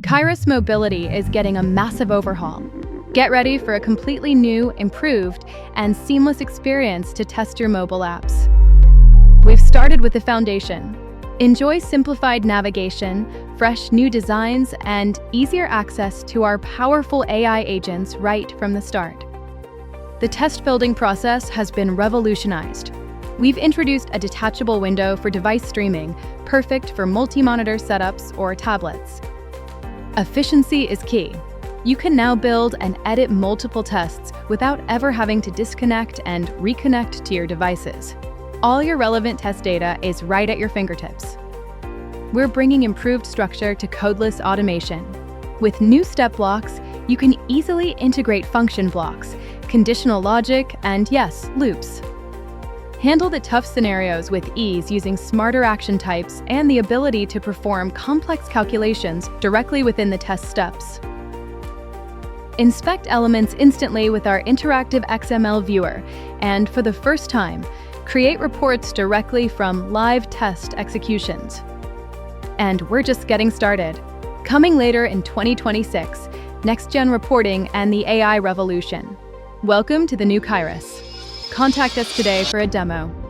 Qyrus Mobility is getting a massive overhaul. Get ready for a completely new, improved, and seamless experience to test your mobile apps. We've started with the foundation. Enjoy simplified navigation, fresh new designs, and easier access to our powerful AI agents right from the start. The test building process has been revolutionized. We've introduced a detachable window for device streaming, perfect for multi-monitor setups or tablets. Efficiency is key. You can now build and edit multiple tests without ever having to disconnect and reconnect to your devices. All your relevant test data is right at your fingertips. We're bringing improved structure to codeless automation. With new step blocks, you can easily integrate function blocks, conditional logic, and yes, loops. Handle the tough scenarios with ease using smarter action types and the ability to perform complex calculations directly within the test steps. Inspect elements instantly with our interactive XML viewer, and for the first time, create reports directly from live test executions. And we're just getting started. Coming later in 2026, next-gen reporting and the AI revolution. Welcome to the new Qyrus. Contact us today for a demo.